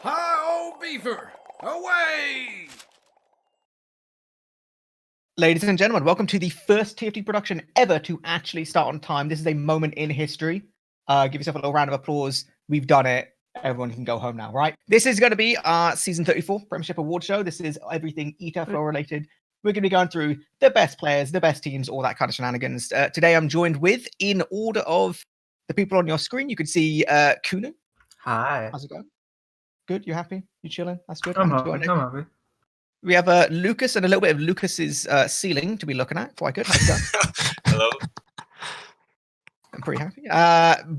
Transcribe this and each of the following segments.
Hi, old beaver! Away! Ladies and gentlemen, welcome to the first TF2 production ever to actually start on time. This is a moment in history. Give yourself a little round of applause. We've done it. Everyone can go home now, right? This is going to be our season 34 Premiership Award show. This is everything ETF2L related. We're going to be going through the best players, the best teams, all that kind of shenanigans. Today, I'm joined with, in order of the people on your screen, you can see counou. Hi. How's it going? Good? You happy? You chilling? That's good. I'm happy. We have Lucas and a little bit of Lucas's ceiling to be looking at. Quite good. How's it going? Hello. I'm pretty happy.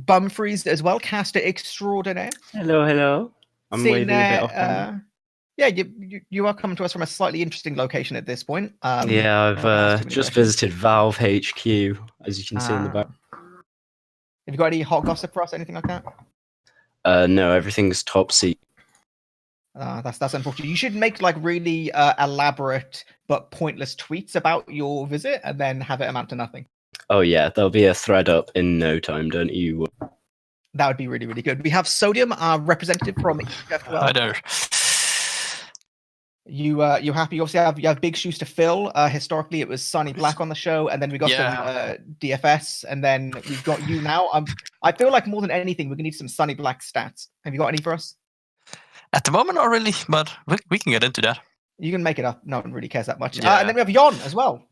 Bumfreeze as well, caster extraordinaire. Hello. I'm Sitting waving there, a bit off. yeah, you are coming to us from a slightly interesting location at this point. Yeah, I've just visited Valve HQ, as you can see in the back. Have you got any hot gossip for us? Anything like that? No, everything's top secret. That's unfortunate. You should make like really elaborate but pointless tweets about your visit, and then have it amount to nothing. Oh yeah, there'll be a thread up in no time, don't you? That would be really, really good. We have Sodium, our representative from TF2L. Hi there. You happy? Obviously, you have big shoes to fill. Historically, it was Sunny Black on the show, and then we got some DFS, and then we've got you now. I feel like more than anything, we're gonna need some Sunny Black stats. Have you got any for us? At the moment, not really, but we can get into that. You can make it up. No one really cares that much. Yeah. And then we have Yohn as well.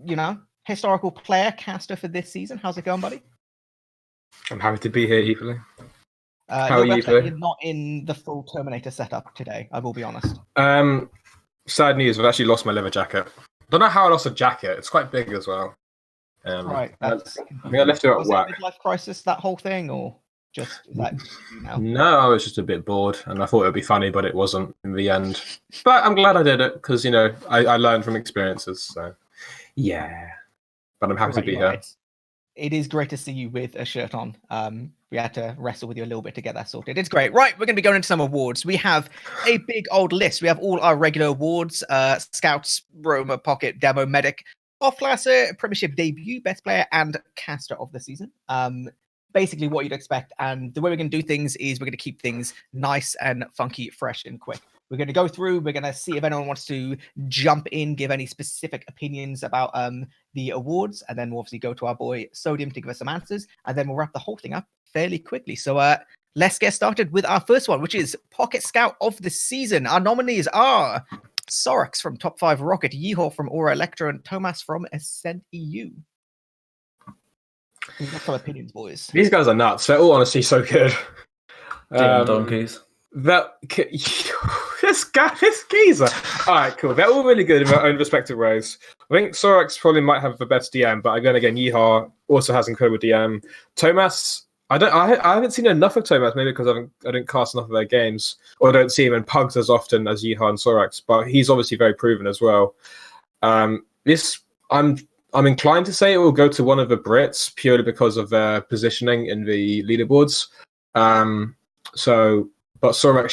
You know, historical player caster for this season. How's it going, buddy? I'm happy to be here, eepily. How are you? You're not in the full Terminator setup today. I will be honest. Sad news. I've actually lost my leather jacket. Don't know how I lost a jacket. It's quite big as well. Right. I think I left it at work. Was it a midlife crisis, that whole thing, or just is that you now? No, I was just a bit bored, and I thought it would be funny, but it wasn't in the end. But I'm glad I did it because I learned from experiences. So yeah, but I'm happy to be here. It is great to see you with a shirt on. We had to wrestle with you a little bit to get that sorted. It's great. Right, we're going to be going into some awards. We have a big old list. We have all our regular awards: Scouts, Roma, Pocket, Demo, Medic, Off-Classer, Premiership Debut, Best Player, and Caster of the Season. Basically what you'd expect. And the way we're going to do things is we're going to keep things nice and funky, fresh and quick. We're going to go through, we're going to see if anyone wants to jump in, give any specific opinions about the awards, and then we'll obviously go to our boy Sodium to give us some answers, and then we'll wrap the whole thing up fairly quickly. So let's get started with our first one, which is Pocket Scout of the Season. Our nominees are Sorax from Top 5 Rocket, Yohn from Aura Electro, and Thomas from Ascent EU. We've got some opinions, boys. These guys are nuts. They're all honestly so good. Donkeys. This geezer. All right, cool. They're all really good in their own respective ways. I think Sorax probably might have the best DM, but again, Yohn also has incredible DM. Thomas, I haven't seen enough of Thomas, maybe because I didn't cast enough of their games, or I don't see him in pugs as often as Yohn and Sorax. But he's obviously very proven as well. I'm inclined to say it will go to one of the Brits purely because of their positioning in the leaderboards. But Sorax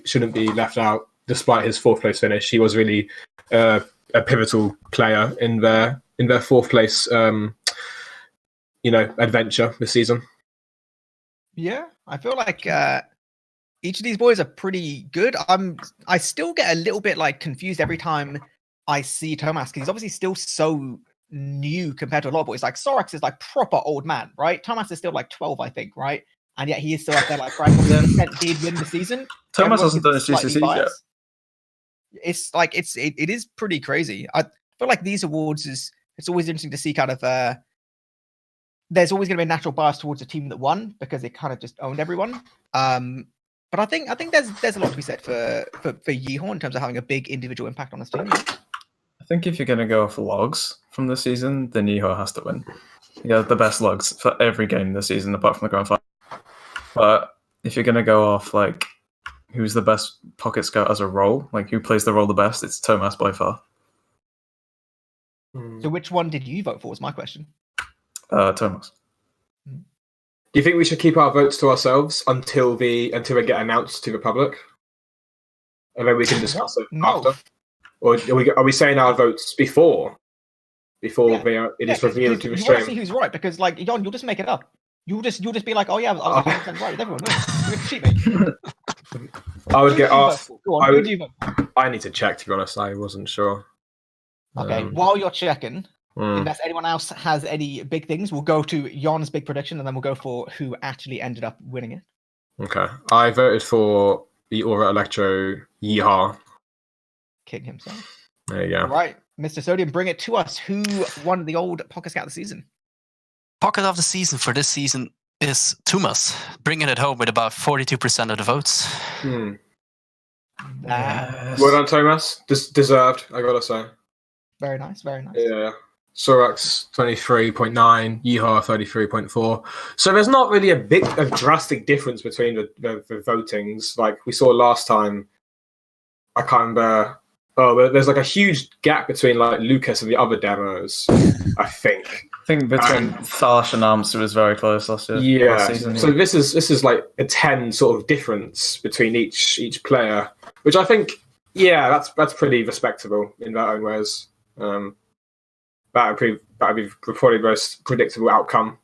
shouldn't be left out despite his 4th place finish. He was really a pivotal player in their 4th place adventure this season. Yeah, I feel like each of these boys are pretty good. I still get a little bit like confused every time I see Thomas, because he's obviously still so new compared to a lot of boys. Like Sorax is like proper old man, right? Thomas is still like 12, I think, right? And yet he is still up there like Frank did win the season. Thomas hasn't done his GCC yet. It's like it is pretty crazy. I feel like these awards it's always interesting to see kind of there's always going to be a natural bias towards a team that won because it kind of just owned everyone. But I think there's a lot to be said for Yohn in terms of having a big individual impact on this team. I think if you're going to go off logs from the season, then Yohn has to win. He has the best logs for every game this season apart from the Grand Final. But if you're going to go off like who's the best Pocket Scout as a role, like who plays the role the best, it's Thomas by far. So which one did you vote for was my question. Thomas. Do you think we should keep our votes to ourselves until they get announced to the public? And then we can discuss it after? Or are we saying our votes before it is revealed to the stream? You want to see who's right, because like Yohn, you'll just make it up. You'll just be like, oh yeah, I was 100% right with everyone. You're cheat me. I would Who get do you vote asked. for? Go on, I who would- do you vote for? I need to check, to be honest. I wasn't sure. Okay, Um, while you're checking, hmm. unless anyone else has any big things, we'll go to Yohn's big prediction, and then we'll go for who actually ended up winning it. Okay. I voted for the Aura Electro Yeehaw. King himself. There you All go. right, Mr. Sodium, bring it to us. Who won the old Pocket Scout of the season? Pocket of the season for this season is Tumas, bringing it home with about 42% of the votes. Hmm. That, Well done, Thomas. Deserved, I gotta say. very nice, very nice. Yeah. Sorax 23.9, Yeehaw 33.4. So there's not really a drastic difference between the votings. Like we saw last time. I can't remember. Oh, there's like a huge gap between like Lucas and the other demos, I think. I think between Tharsh and Arms, it was very close last year. Yeah. Last season, So this is like a 10 sort of difference between each player, which I think, yeah, that's pretty respectable in their own ways. That would be probably the most predictable outcome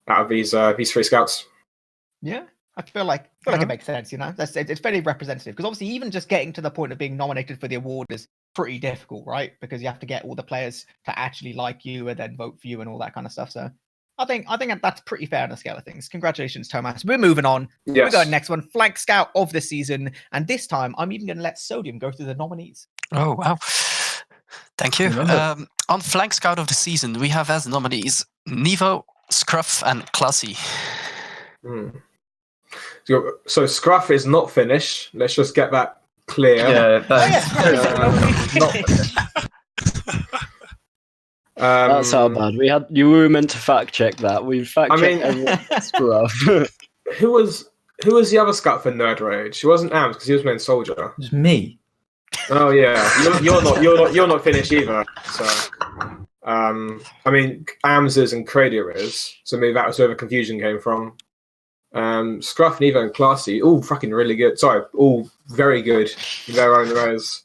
out of these three scouts. Yeah, I feel like it makes sense. You know, it's very representative because obviously even just getting to the point of being nominated for the award is pretty difficult, right? Because you have to get all the players to actually like you and then vote for you and all that kind of stuff. So I think that's pretty fair on the scale of things. Congratulations, Thomas. We're moving on. Yes. We're going next one, Flank Scout of the season, and this time I'm even going to let Sodium go through the nominees. Oh, wow. Thank you. Remember. On Flank Scout of the season, we have as nominees Nevo, Scruff, and Classy. Hmm. So Scruff is not finished. Let's just get that clear. Yeah, thanks. That's our bad. You were meant to fact check that. We fact checked everyone's stuff. Who was the other scout for Nerd Rage? He wasn't Ams because he was playing Soldier. It was me. Oh yeah, you're not finished either. So, I mean, Ams is and Cradia is. So maybe that was where the confusion came from. Scruff, Nevo, and Classy, all fucking really good. Sorry, all very good in their own ways.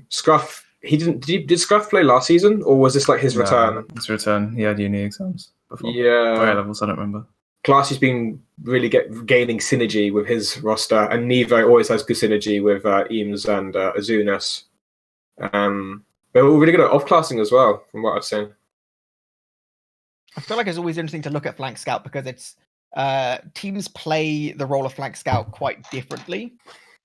Scruff, did Scruff play last season, or was this like his return? His return. He had uni exams before. Yeah. Higher levels, I don't remember. Classy's been really gaining synergy with his roster, and Nevo always has good synergy with Eames and Azunas. They're all really good at off-classing as well, from what I've seen. I feel like it's always interesting to look at Flank Scout because it's teams play the role of Flank Scout quite differently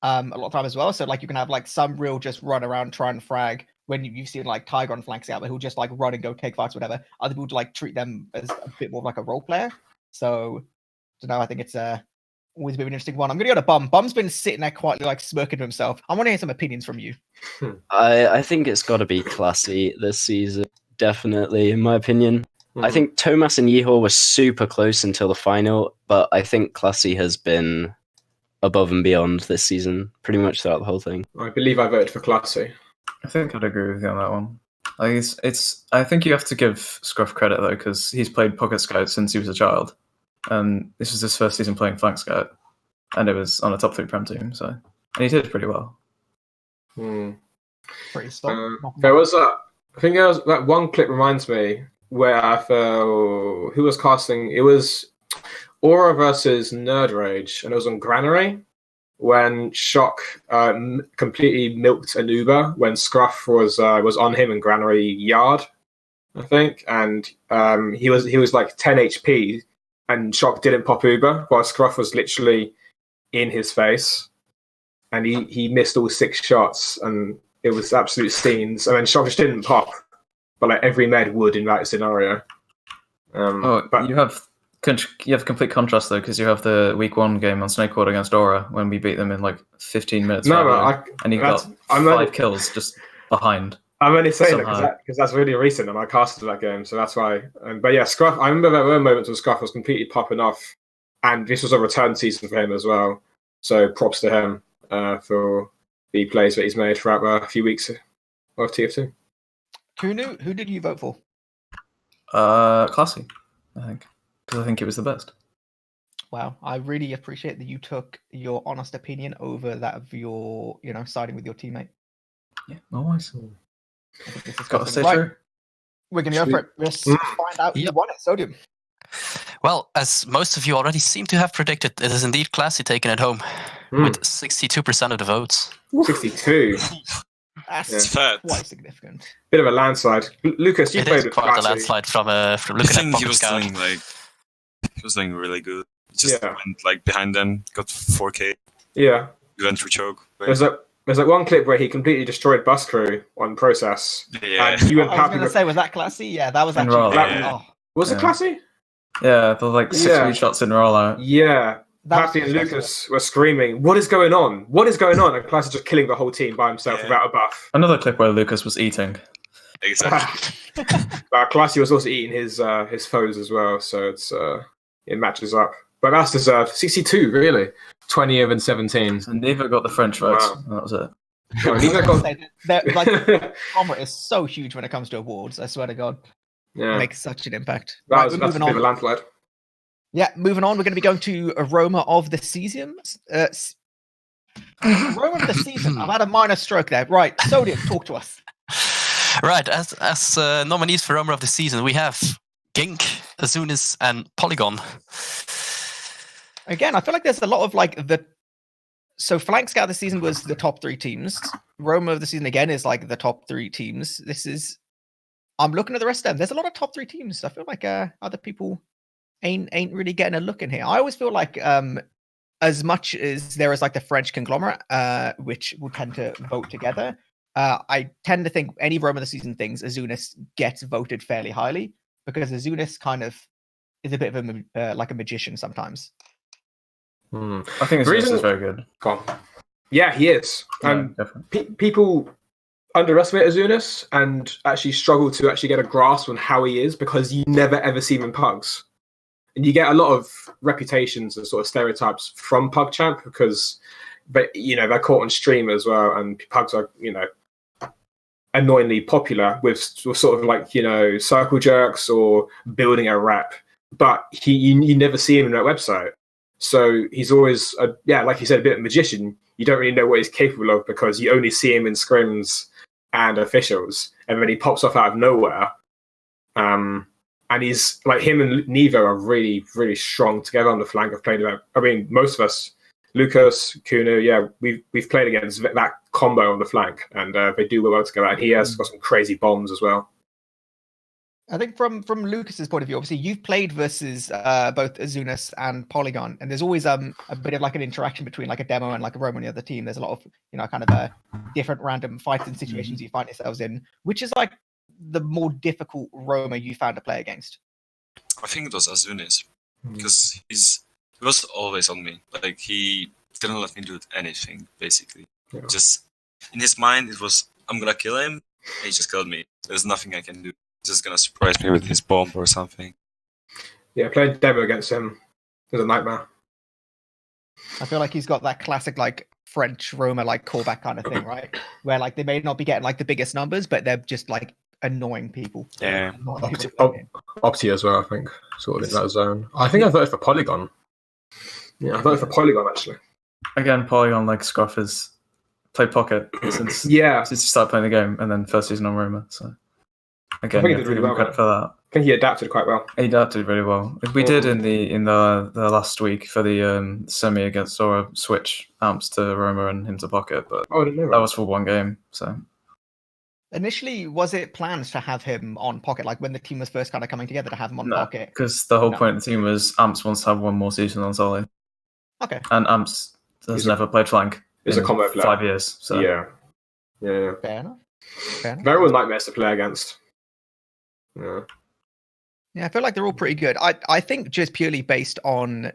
a lot of time as well. So like you can have like some real just run around, try and frag when you've seen like Tiger on Flank Scout, but who'll just like run and go take fights, whatever. Other people like treat them as a bit more of like a role player. So I think it's always a bit of an interesting one. I'm gonna go to Bum. Bum's been sitting there quietly like smirking to himself. I want to hear some opinions from you. I think it's got to be Classy this season, definitely, in my opinion. I think Thomas and Yeehaw were super close until the final, but I think Classy has been above and beyond this season, pretty much throughout the whole thing. I believe I voted for Classy. I think I'd agree with you on that one. I think you have to give Scruff credit though, because he's played Pocket Scout since he was a child, and this was his first season playing Flank Scout, and it was on a top 3 Prem team, so and he did pretty well. Pretty solid. There was I think there was that one clip reminds me where I felt who was casting. It was Aura versus Nerd Rage, and it was on Granary when Shock completely milked an Uber when Scruff was on him in Granary Yard, I think, and he was like 10 HP, and Shock didn't pop Uber while Scruff was literally in his face, and he missed all 6 shots, and it was absolute steams, and then Shock just didn't pop, but like every med would in that scenario. But you have complete contrast though, because you have the week 1 game on Snakeboard against Aura when we beat them in like 15 minutes. And he got 5 kills just behind. I'm only saying that because that's really recent, and I casted that game, so that's why. But yeah, Scruff. I remember there were moments when Scruff was completely popping off, and this was a return season for him as well. So props to him for the plays that he's made throughout a few weeks of TF2. Counou, who did you vote for? Classy, I think, because I think it was the best. Wow, I really appreciate that you took your honest opinion over that of your, siding with your teammate. Yeah, always. I think this is Got to stay right. true. We're going to go for it. Let's find out who won it. Sodium. Well, as most of you already seem to have predicted, it is indeed Classy taking it home. with 62% of the votes. 62. That's It's fat. quite significant. Bit of a landslide. Lucas, you It played is with quite a Classy. landslide from I looking at think he Pocket was Scout. doing he was doing really good. He just Yeah. went like behind them, got 4K, Yeah. he went through choke. There's like one clip where he completely destroyed Bus Crew on Process. Yeah. And you I and was Pappy going to were... say, was that classy? Yeah, that was And actually. roll. Yeah. Oh, Was it Yeah. Classy? Yeah, the like 6 Yeah. shots in rollout. Yeah. that was Pappy and stressful. Lucas were screaming, "What is going on? What is going on?" And Classy just killing the whole team by himself Yeah. without a buff. Another clip where Lucas was eating. Exactly. But Classy was also eating his foes as well, so it matches up. But that's deserved. 62, really. 20 over 17. So neither got the French votes. Wow. And that was it. Oh, I neither was got... gonna say that, like, Comrade is so huge when it comes to awards. I swear to God, yeah. makes such an impact. That Right, was, we're that's a moving bit of on. a landslide. Yeah, moving on. We're going to be going to Aroma of the Season. Aroma of the Season. I've had a minor stroke there. Right, Sodium, talk to us. Right, as nominees for Armor of the Season, we have Gink, Azunis, and Polygon. Again, I feel like there's a lot of like the. So Flank Scout this season was the top 3 teams. Roma of the season again is like the top 3 teams. This is. I'm looking at the rest of them. There's a lot of top 3 teams. I feel like other people ain't really getting a look in here. I always feel like as much as there is like the French conglomerate, which will tend to vote together. I tend to think any Roma of the season things, Azunis gets voted fairly highly because Azunis kind of is a bit of a like a magician sometimes. Hmm. I think The this reason- is very good. Come on. Yeah, he is. Yeah, definitely. People underestimate Azunis and actually struggle to actually get a grasp on how he is because you never ever see him in pugs. And you get a lot of reputations and sort of stereotypes from PugChamp because they're caught on stream as well, and pugs are, annoyingly popular with sort of like, circle jerks or building a rep. But you never see him in that website. So he's always, like you said, a bit of a magician. You don't really know what he's capable of because you only see him in scrims and officials, and then he pops off out of nowhere. And he's like, him and Nevo are really, really strong together on the flank. I've played about. I mean, most of us, Lucas, counou, we've played against that combo on the flank, and they do well together. And he has got some crazy bombs as well. I think from Lucas's point of view, obviously you've played versus both Azunis and Polygon, and there's always a bit of like an interaction between like a demo and like a Roma on the other team. There's a lot of kind of different random fights and situations you find yourselves in, which is like the more difficult Roma you found to play against. I think it was Azunis because he was always on me. Like he didn't let me do anything basically. Yeah. Just in his mind, it was I'm gonna kill him. And he just killed me. There's nothing I can do. He's just gonna surprise me with his bomb or something. Yeah, playing demo against him is a nightmare. I feel like he's got that classic like French Roma like callback kind of thing, right? Where like they may not be getting like the biggest numbers, but they're just like annoying people. Yeah. Annoying people playing him. Opti as well, I think, sort of in that zone. I think I voted for Polygon. Yeah, I voted for Polygon actually. Again, Polygon, like Scruff, has played Pocket since Yeah, you started playing the game, and then first season on Roma. So again, think he you did have to really give him well, credit for that. I think he adapted quite well. He adapted really well. We did in the last week for the semi against Sora switch amps to Roma and him to Pocket, but Oh, I didn't know that that. was for one game. So Initially, was it planned to have him on Pocket, like when the team was first kind of coming together to have him on no, Pocket? because the whole No. point of the team was Amps wants to have one more season on Solid, Okay, and Amps has He's a- never played flank He's a in combo player. 5 years. So Yeah. fair enough. Fair enough. Very all nightmares to play against. Yeah. Yeah, I feel like they're all pretty good. I think just purely based on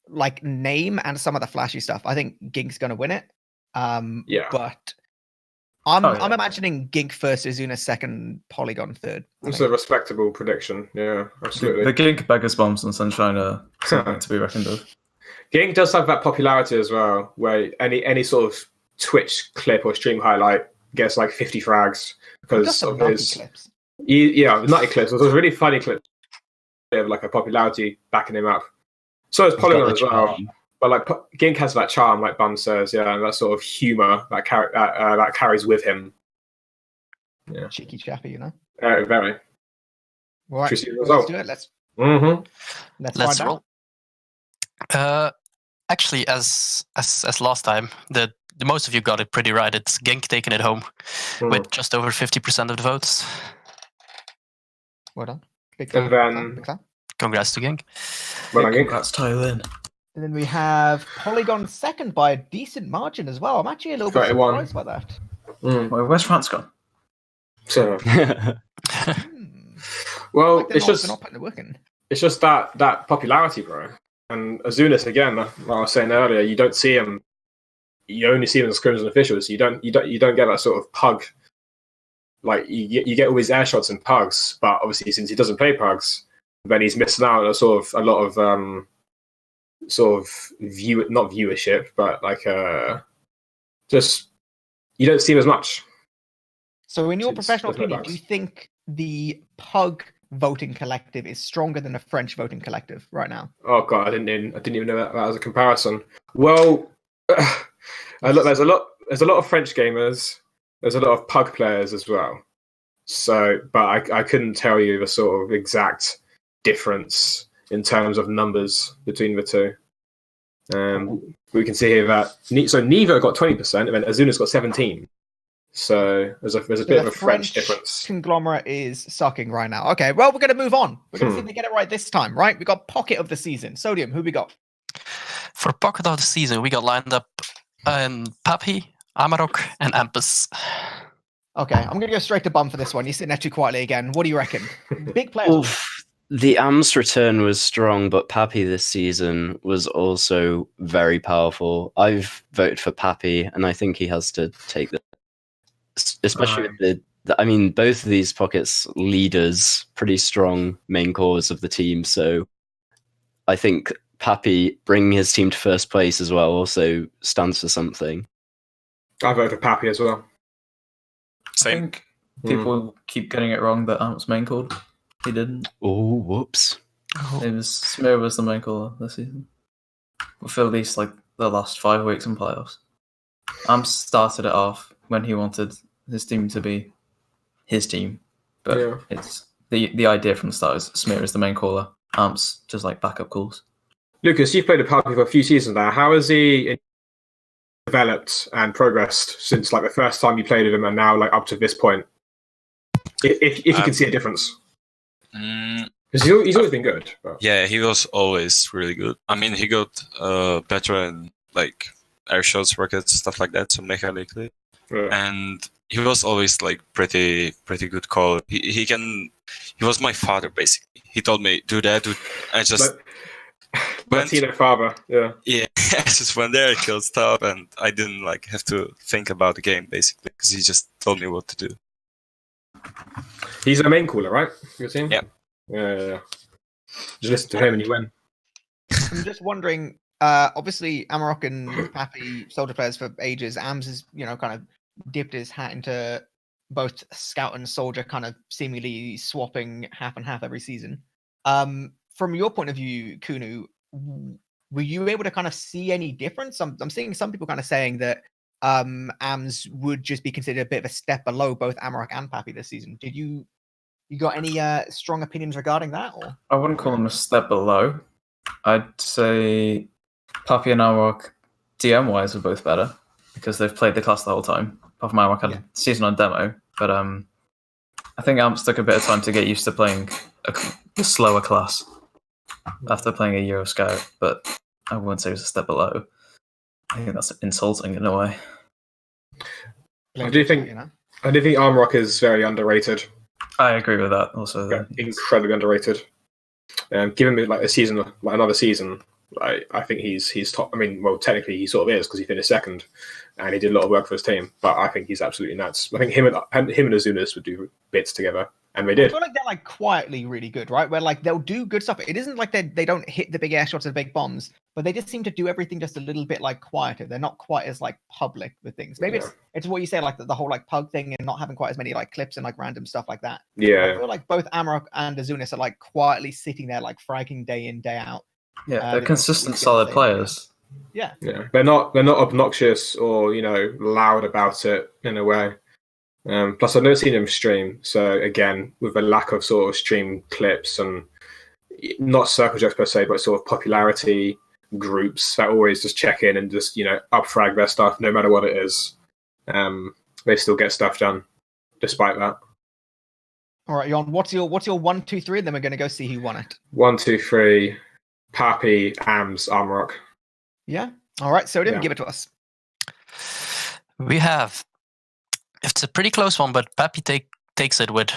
like name and some of the flashy stuff, I think Gink's gonna win it. Yeah. But I'm Oh, yeah. I'm imagining Gink first, Azuna second, Polygon third. I It's think. a respectable prediction. Yeah, absolutely. the Gink, Beggars, Bombs, and Sunshine are something to be reckoned with. Gink does have that popularity as well, where any sort of Twitch clip or stream highlight gets like 50 frags He does because some of nutty his clips. nutty clips. It was a really funny clip of like a popularity backing him up. So is Polygon as well. But like Gink has that charm, like Bum says, yeah, and that sort of humor that carries with him. Yeah, Cheeky chappy, you know. very. All right, Should we see the let's result? do it. Let's Mm-hmm. let's Let's find out. roll. Actually, as last time, the most of you got it pretty right. It's Genk taking it home with just over 50% of the votes. Well done. Big And fan. then- Big fan. Congrats to Genk. Well, I think Congrats, Thailand. And then we have Polygon second by a decent margin as well. I'm actually a little bit 31. surprised by that. Wait, where's France gone? So, Hmm. well, Like they're not putting the work in. it's just that popularity, bro. And Azunis again, like I was saying earlier, you don't see him. You only see him as scrims and officials. You don't get that sort of pug. Like you get all these air shots and pugs, but obviously since he doesn't play pugs, then he's missing out on a lot of not viewership, but like just you don't see him as much. So, in your Since professional there's no opinion, do you think the pug voting collective is stronger than the French voting collective right now? Oh god, I didn't even know that was a comparison. Well, look, there's a lot of French gamers. There's a lot of pug players as well. So, but I couldn't tell you the sort of exact difference in terms of numbers between the two. We can see here that Nevo got 20%, and then Azuna's got 17%. So there's a bit of a French difference. Conglomerate is sucking right now. Okay, well, we're going to move on. We're going to see if they get it right this time, right? We got Pocket of the Season. Sodium, who we got? For Pocket of the Season, we got lined up Papi, Amarok, and Ampus. Okay, I'm going to go straight to Bum for this one. You're sitting there too quietly again. What do you reckon? Big players. Oof. The AMS return was strong, but Papi this season was also very powerful. I've voted for Papi, and I think he has to take the, especially with I mean, both of these Pockets leaders, pretty strong main cores of the team. So I think Papi bringing his team to first place as well also stands for something. I voted for Pappy as well. I think people keep getting it wrong that Amp's main called. He didn't. Oh, whoops. It was Smear was the main caller this season. For at least like the last 5 weeks in playoffs. Amp started it off when he wanted his team to be his team. But it's the idea from the start is Smear is the main caller. Amp's just like backup calls. Lucas, you've played a Pappy for a few seasons now. How has he developed and progressed since like the first time you played with him and now like up to this point? If you can see a difference. Because he's always been good. But. Yeah, he was always really good. I mean, he got better in like air shots, rockets, stuff like that, so mechanically. Yeah. And he was always like pretty good call. He was my father basically. He told me do that. I just Latino father. Yeah. Yeah, I just went there, killed stuff, and I didn't like have to think about the game basically because he just told me what to do. He's a main caller, right? Your team? Yeah. Yeah. Just listen to him and you win. I'm just wondering, obviously Amarok and Pappy soldier players for ages. Ams has, kind of dipped his hat into both scout and soldier, kind of seemingly swapping half and half every season. From your point of view, Counou, were you able to kind of see any difference? I'm seeing some people kind of saying that AMS would just be considered a bit of a step below both Amarok and Pappy this season. Did you got any strong opinions regarding that? Or I wouldn't call them a step below. I'd say Pappy and Amarok, DM-wise, are both better because they've played the class the whole time. Apart from Amarok had a season on demo, but I think Amps took a bit of time to get used to playing a slower class after playing a Euro Scout, but I wouldn't say it was a step below. I think that's insulting in a way. I do think Amarok is very underrated. I agree with that. Also, incredibly underrated. Given me like a season, like another season, I think he's top. I mean, well, technically he sort of is because he finished second, and he did a lot of work for his team. But I think he's absolutely nuts. I think him and Azunas would do bits together, and they did. I feel like they're like quietly really good, right? Where like they'll do good stuff. It isn't like they don't hit the big air shots and big bombs, but they just seem to do everything just a little bit like quieter. They're not quite as like public with things. Maybe it's what you say, like the whole like pug thing and not having quite as many like clips and like random stuff like that. Yeah, I feel like both Amarok and Azunas are like quietly sitting there like fragging day in day out. Yeah, they're consistent, solid players. Yeah, they're not obnoxious or loud about it in a way. Plus, I've never seen them stream, so again, with a lack of sort of stream clips and not circle jokes per se, but sort of popularity, groups that always just check in and just up frag their stuff no matter what it is. They still get stuff done despite that. All right, Yohn, what's your 1, 2, 3? And then we're going to go see who won it. 1, 2, 3. Pappy, Ams, Armrock. Yeah. All right, Sodium, Yeah. give it to us. We have. It's a pretty close one, but Pappy takes it with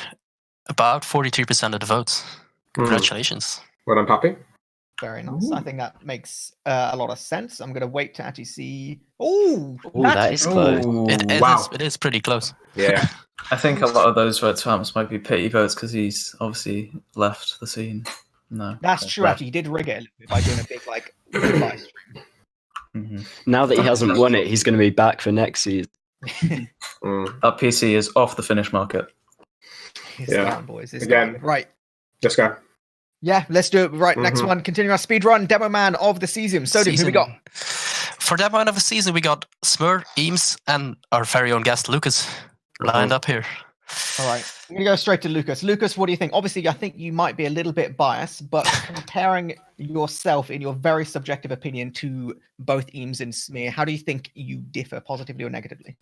about 43% of the votes. Congratulations. Well done, Pappy. Very nice. I think that makes a lot of sense. I'm going to wait to actually see. Oh, that is close. It is pretty close. Yeah. I think a lot of those votes for Ams might be pity votes because he's obviously left the scene. No, That's true. Actually, he did rig it a little bit by doing a big live stream. Mm-hmm. Now that he hasn't won it, he's going to be back for next season. That PC is off the Finnish market. It's Yeah. down, boys. It's Again. down. Right. Let's go. Yeah, let's do it. Right, next one. Continue our speed run. Demoman of the season. Sodium, who we got? For Demoman of the season, we got Smur, Eames, and our very own guest, Lucas, lined up here. All right. I'm going to go straight to Lucas. Lucas, what do you think? Obviously, I think you might be a little bit biased, but comparing yourself in your very subjective opinion to both Eames and Smear, how do you think you differ positively or negatively?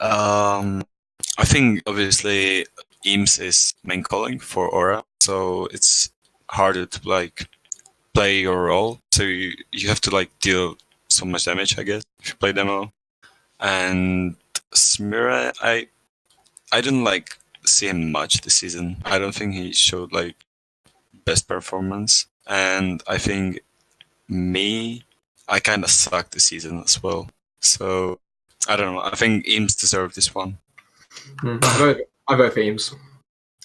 I think obviously Eames is main calling for Aura, so it's harder to play your role. So you have to deal so much damage, I guess, if you play demo. And Smira, I didn't see him much this season. I don't think he showed best performance, and I think I kind of sucked this season as well. So I don't know. I think Eames deserved this one. I vote for Eames.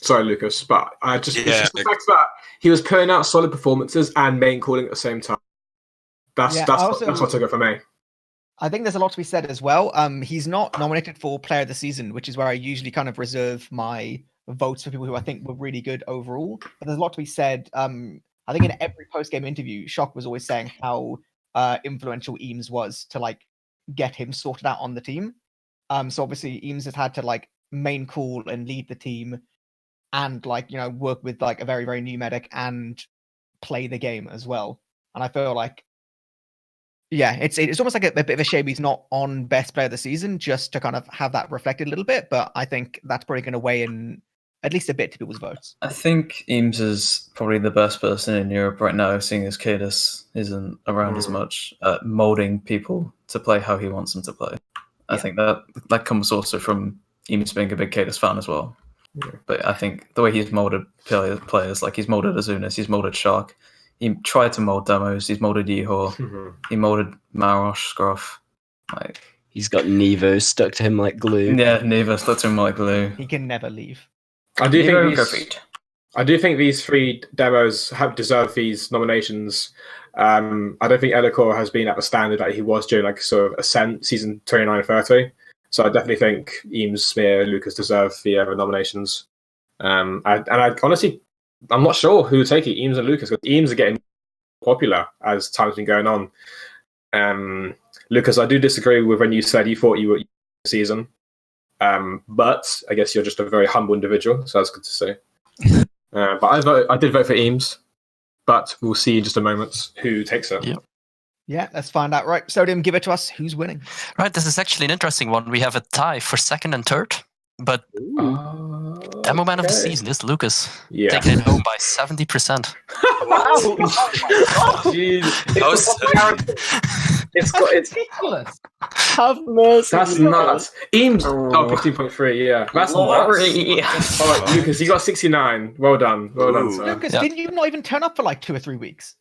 Sorry, Lucas, but it's just the fact that he was putting out solid performances and main calling at the same time. That's what took it for me. I think there's a lot to be said as well. He's not nominated for Player of the Season, which is where I usually kind of reserve my votes for people who I think were really good overall. But there's a lot to be said. I think in every post-game interview, Shock was always saying how influential Eames was to get him sorted out on the team. So obviously Eames has had to main call and lead the team and work with a very, very new medic and play the game as well. And I feel it's almost a bit of a shame he's not on best player of the season, just to kind of have that reflected a little bit. But I think that's probably going to weigh in at least a bit to people's votes. I think Eames is probably the best person in Europe right now, seeing as Cadus isn't around as much, molding people to play how he wants them to play. I think that comes also from Eames being a big Cadus fan as well. Yeah. But I think the way he's molded players, he's molded Azunis, he's molded Shark, he tried to mold demos, he's molded Yeehor, he molded Marosh, Scruff. He's got Nevo stuck to him like glue. Yeah, Nevo stuck to him like glue. He can never leave. I do think these 3 demos have deserved these nominations. I don't think Elokor has been at the standard that he was during sort of Ascent season 29-30. So I definitely think Eames, Smear, and Lucas deserve the nominations. And I honestly, I'm not sure who would take it, Eames and Lucas, because Eames are getting popular as time's been going on. Lucas, I do disagree with when you said you thought you were season. But I guess you're just a very humble individual, so that's good to see. But I did vote for Eames, but we'll see in just a moment who takes it. Yep. Yeah, let's find out. Right, Sodium, give it to us. Who's winning? Right, this is actually an interesting one. We have a tie for second and third, but Demoman of the season is Lucas, taking it home by 70%. It's ridiculous. Have mercy. That's nuts. Eames, 15.3, yeah. That's nuts. All right, Lucas, you got 69. Well done. Well done, sir. Lucas, didn't you not even turn up for 2 or 3 weeks?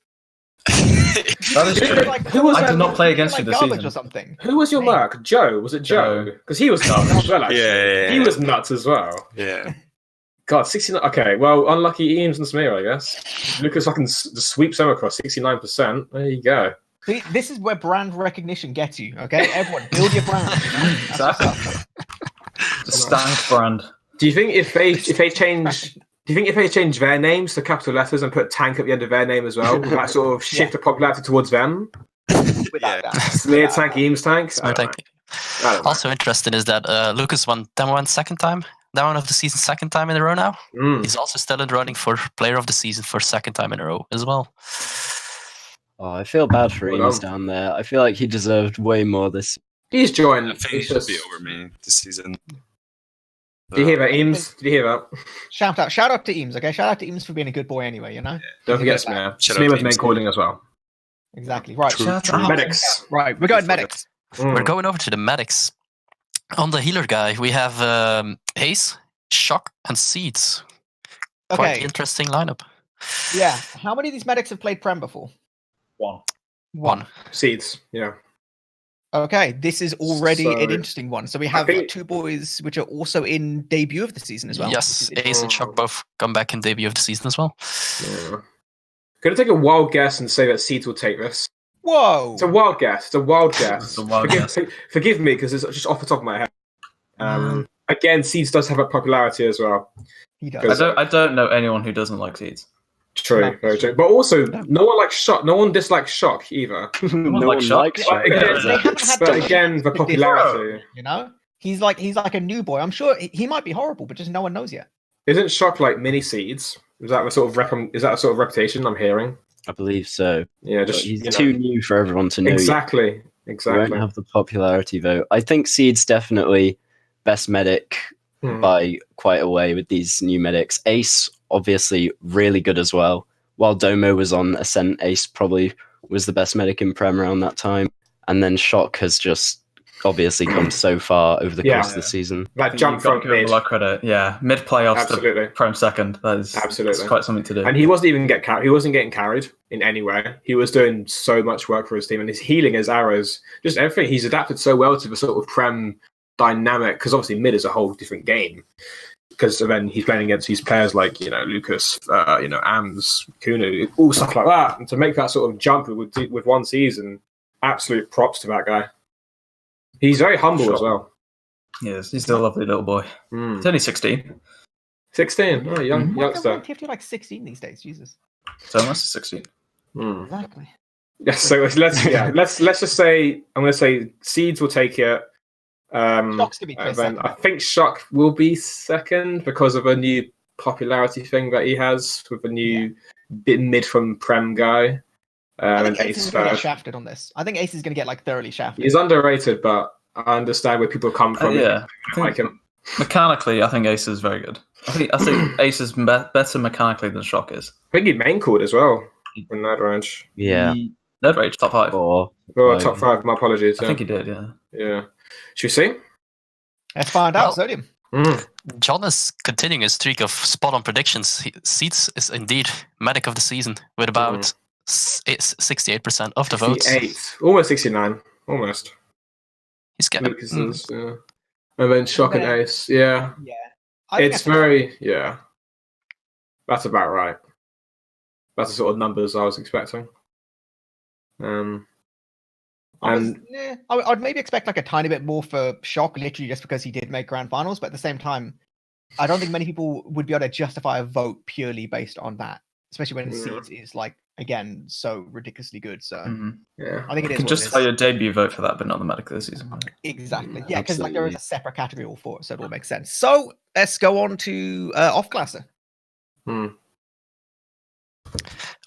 That is true. Who was I did not play against you this season. Or something. Who was your mark? Joe? Was it Joe? Because he was nuts as well, actually. Yeah. He was nuts as well. Yeah. God, 69. Okay, well, unlucky Eames and Smear, I guess. Lucas fucking sweeps them across 69%. There you go. See, this is where brand recognition gets you, okay? Everyone, build your brand. Exactly. The Stank brand. Do you think if they change their names to capital letters and put tank at the end of their name as well, will that sort of shift the popularity towards them? Smear tank, Eames tank? Smear tank. Also interesting is that Lucas won Demoman second time. Demoman of the season second time in a row now. He's also still in running for player of the season for second time in a row as well. Oh, I feel bad for Well Eames done. down there. I feel like he deserved way more this. He's joined. I think it It's should just... be over me this season. Did you hear that, Eames? Did you hear that? Shout out to Eames, okay? Shout out to Eames for being a good boy anyway, you know? Don't He's a forget good lad. Smear. Shout Smear out was to main Eames. calling as well. Exactly. Right. Shout out. Medics. Right, we're going medics. We're going over to the medics. On the healer guy, we have Ace, Shock, and Seeds. Quite Okay. interesting lineup. Yeah. How many of these medics have played Prem before? One. Seeds. Yeah. Okay, this is already So, an interesting one. So we have think- two boys which are also in debut of the season as well. Yes, which is Ace and Shock both come back in debut of the season as well. Yeah. Gonna take a wild guess and say that Seeds will take this. Whoa! It's a wild guess. It's a wild guess. It's a wild Forgive me because it's just off the top of my head. Again, Seeds does have a popularity as well. He I does. don't know anyone who doesn't like Seeds. True, No. very true. But also, no one likes Shock. No one dislikes Shock either. No like one Shock. likes But Shock. again, They haven't had but to- again, the popularity. You know, he's like a new boy. I'm sure he might be horrible, but just no one knows yet. Isn't Shock like mini Seeds? Is that the sort of is that a sort of reputation I'm hearing? I believe so. Yeah, But just he's you know. too new for everyone to know. yet. Exactly. He Exactly. won't have the popularity vote. I think Seed's definitely best medic Hmm. by quite a way with these new medics. Ace, obviously, really good as well. While Domo was on Ascent, Ace probably was the best medic in Prem around that time. And then Shock has just obviously come so far over the Yeah. course of the season. That jump You've got to from give him mid. a lot of credit. Yeah, mid playoffs Absolutely. to Prem second. That is Absolutely. that's quite something to do. And he wasn't even he wasn't getting carried in any way. He was doing so much work for his team, and his healing, his arrows, just everything. He's adapted so well to the sort of Prem dynamic because obviously mid is a whole different game. Because then he's playing against these players like Lucas, Ams, Counou, all stuff like that, and to make that sort of jump with one season, absolute props to that guy. He's very humble as well. Yes, he's still a lovely little boy. Mm. He's only 16. 16, oh, young Why youngster. can't TF2 like 16 these days? Jesus. So almost 16. Mm. Exactly. Yeah, so let's just say I'm going to say Seeds will take it. Shock's gonna be close Then second. I think Shock will be second because of a new popularity thing that he has with a new bit mid from Prem guy. I And think Ace Ace is going to get third. shafted on this. I think Ace is going to get like thoroughly shafted. He's underrated, but I understand where people come from. Yeah, I like him. mechanically, I think Ace is very good. I think Ace is better mechanically than Shock is. I think he main called as well in that range. Yeah. Nerd Rage top 5. Or Oh, top 5. My apologies. I think he did. Yeah. Yeah. Should we see? Let's find out, Well- Sodium. John is continuing his streak of spot-on predictions. Seeds is indeed medic of the season with about 68% of the votes. 68. Almost 69. Almost. He's getting Lucas is, yeah. And then Shock and then- Ace. Yeah. Yeah. I think It's that's- very, yeah. That's about right. That's the sort of numbers I was expecting. I'd maybe expect like a tiny bit more for Shock, literally just because he did make grand finals. But at the same time, I don't think many people would be able to justify a vote purely based on that, especially when Yeah. Seeds is like again so ridiculously good. So Yeah. I think it You is. can what it justify is. your debut vote for that, but not the medic this season. Exactly. Yeah, because like there is Absolutely. a separate category all for it, so it all makes sense. So let's go on to off-classer.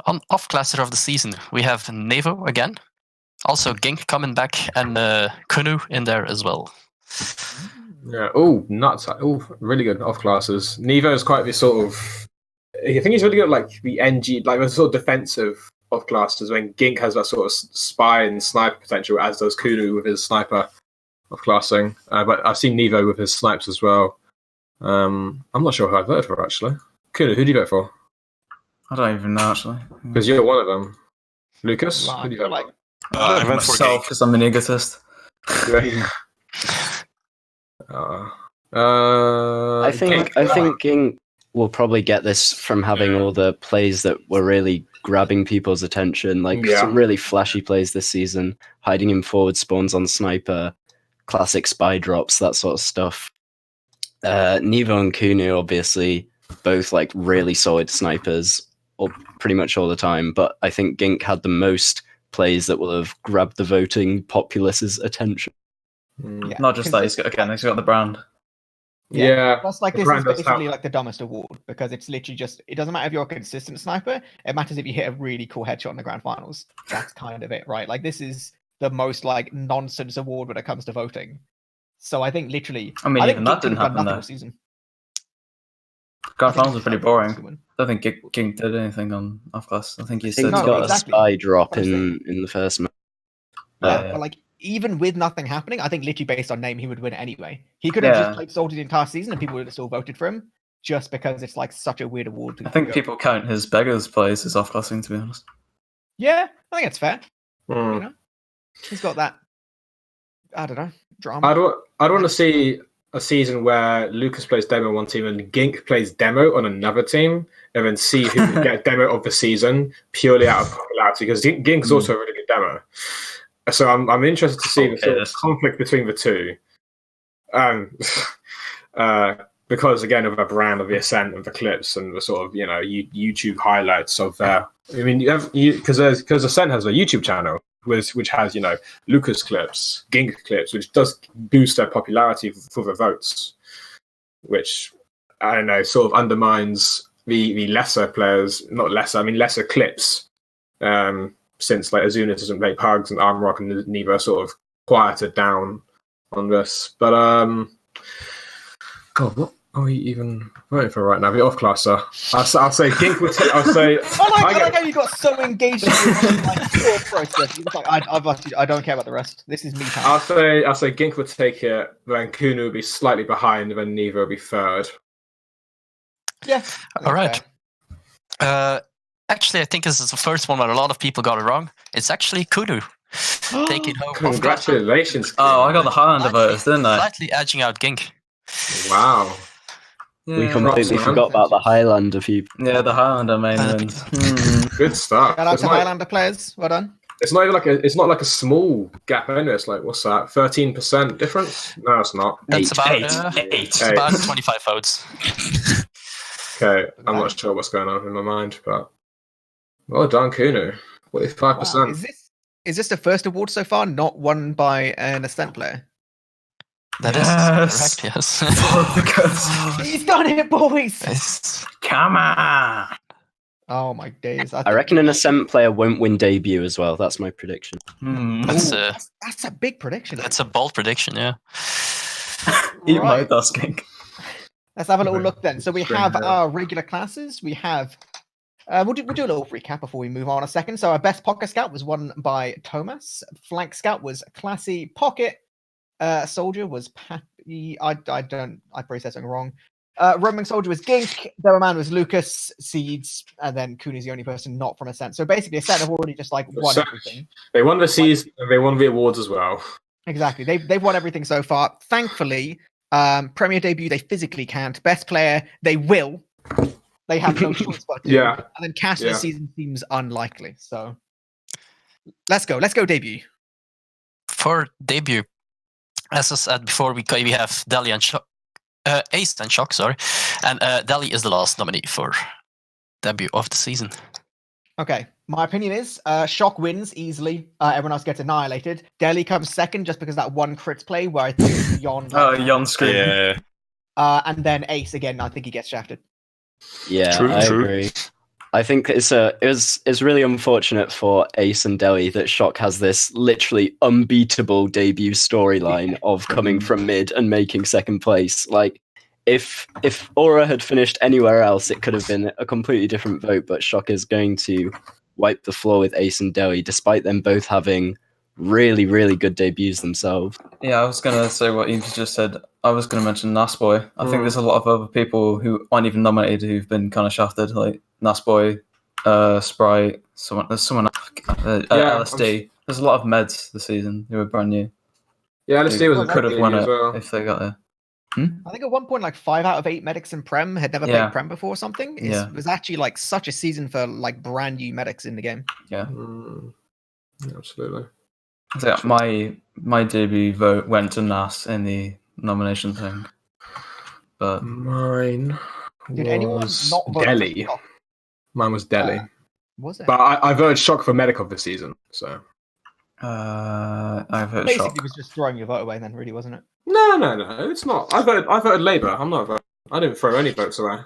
on off-classer of the season. We have Nevo again. Also Gink coming back and counou in there as well. Yeah. Oh, nuts. Oh, really good off classes. Nevo is quite the sort of. I think he's really good at like the NG, like the sort of defensive off classes. When Gink has that sort of spy and sniper potential, as does counou with his sniper off classing. But I've seen Nevo with his snipes as well. I'm not sure who I voted for actually. Counou, who do you vote for? I don't even know actually. Because you're one of them. Lucas, Well, who do you I vote feel I went for myself Gink. because I'm an egotist. for? I think Gink will probably get this from having all the plays that were really grabbing people's attention, like Yeah. some really flashy plays this season, hiding in forward spawns on sniper, classic spy drops, that sort of stuff. Nevo and counou, obviously, both like really solid snipers, pretty much all the time. But I think Gink had the most plays that will have grabbed the voting populace's attention. Yeah, Not just that, he's got the brand. Yeah. Plus, like, the this brand is does basically help. like the dumbest award because it's literally just, it doesn't matter if you're a consistent sniper, it matters if you hit a really cool headshot in the grand finals. That's kind of it, right? Like, this is the most like nonsense award when it comes to voting. So I think literally, I mean, think even that Gink could didn't have done happen nothing though. all season. Grand I think finals are pretty Gink boring. should win. I don't think King did anything on off class. I think he I think said he's No, got exactly. a spy drop That's what I'm in the first match. Yeah. But like, even with nothing happening, I think literally based on name, he would win anyway. He could have just Yeah. played Soldier the entire season and people would have still voted for him just because it's like such a weird award. To I think go. people count his beggars plays as off classing, to be honest. Yeah, I think it's fair. Hmm. You know, he's got that. I don't know, drama. I'd want to see a season where Lucas plays demo on one team and Gink plays demo on another team, and then see who can get demo of the season purely out of popularity. Because Gink's also a really good demo. So I'm interested to see the sort of conflict between the two. Because again of a brand of the Ascent and the clips and the sort of YouTube highlights of their. I mean, because Ascent has a YouTube channel which has Lucas clips, Gink clips, which does boost their popularity for the votes, which I don't know sort of undermines the lesser players, not lesser, I mean lesser clips. Since like Azuna doesn't make pugs and Armrock and neither sort of quieted down on this. But God, what are we even voting for right now? The off classer. I'll say Gink would take. I'll say. I like how you got so engaged in your like thought process. You're like, I don't care about the rest. This is me time. I'll say Gink would take it. Then counou would be slightly behind, and then neither would be third. Yeah. All right. Actually, I think this is the first one where a lot of people got it wrong. It's actually counou taking home. Congratulations! Oh, I got the Highlander voters, didn't I? Slightly edging out Gink. Wow. We completely forgot about the Highlander people. Yeah, the Highlander main wins. Good stuff. Shout out to Highlander players. Well done. It's not even it's not like a small gap anyway. It's like, what's that? 13% difference? No, it's not. That's about Eight. about 25 votes. Okay, I'm not sure what's going on in my mind, but well done, counou. 45%. Wow. Is this the first award so far not won by an Ascent player? That is correct, yes. He's done it, boys! Yes. Come on. Oh my days! I reckon an Ascent player won't win debut as well. That's my prediction. That's a big prediction. That's a bold prediction, yeah. Eat my Right. dusking. Let's have a little look then. So we have our regular classes. We have. We'll do a little recap before we move on a second. So our best pocket scout was won by Thomas. Flank scout was Classy Pocket. Soldier was Pappy. I probably said something wrong. Roaming Soldier was Gink. Demoman was Lucas. Seeds, and then counou is the only person not from Ascent. So basically, Ascent have already just like won everything. They won the season. They won the awards as well. Exactly. They've won everything so far. Thankfully, Premier debut they physically can't. Best player they will. They have no choice but to. Yeah. And then cash this season seems unlikely. So let's go. Let's go debut. For debut, as I said before, we have Deli and Shock, Ace and Shock, sorry, and Deli is the last nominee for debut of the season. Okay, my opinion is Shock wins easily. Everyone else gets annihilated. Deli comes second just because that one crit play where I think Yohn. Yohn screaming. Yeah. And then Ace again. I think he gets shafted. Yeah, True, I true. agree. I think it's really unfortunate for Ace and Deli that Shock has this literally unbeatable debut storyline of coming from mid and making second place. Like, if Aura had finished anywhere else, it could have been a completely different vote. But Shock is going to wipe the floor with Ace and Deli, despite them both having really, really good debuts themselves. Yeah, I was going to say what Eames just said. I was going to mention Nasboy. I think there's a lot of other people who aren't even nominated who've been kind of shafted, like Nasboy, Sprite, there's someone LSD. There's a lot of meds this season who are brand new. Yeah, LSD was could have won it as well. if they got there. I think at one point, like 5 out of 8 medics in Prem had never played Prem before or something. It was actually like such a season for like brand new medics in the game. Yeah. Absolutely. So my debut vote went to Nas in the nomination thing, but mine Did anyone was not vote Deli. for Shock? Mine was Deli. Was it? But I voted Shock for medic of the season. So I voted Basically, Shock. it was just throwing your vote away then, really, wasn't it? no, No, it's not. I voted Labour. I'm not voting. I didn't throw any votes away.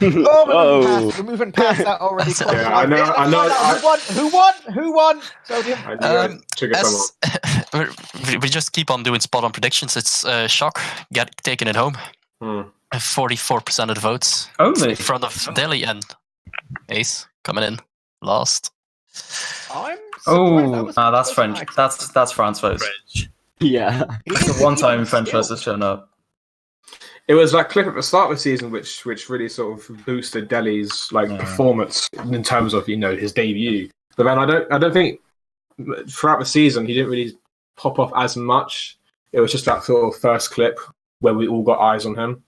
Oh, we're moving past that already. Quite Yeah, a lot. I know. Who won? Sodium. I knew I'd trigger someone. we just keep on doing spot on predictions. It's Shock taking it home. 44% of the votes. Only In front of Delhi and Ace coming in last. I'm Oh, that's French. That's France votes. Yeah. It's the one time French votes has shown up. It was that clip at the start of the season which really sort of boosted Delhi's performance in terms of his debut. But then I don't think throughout the season he didn't really pop off as much. It was just that sort of first clip where we all got eyes on him,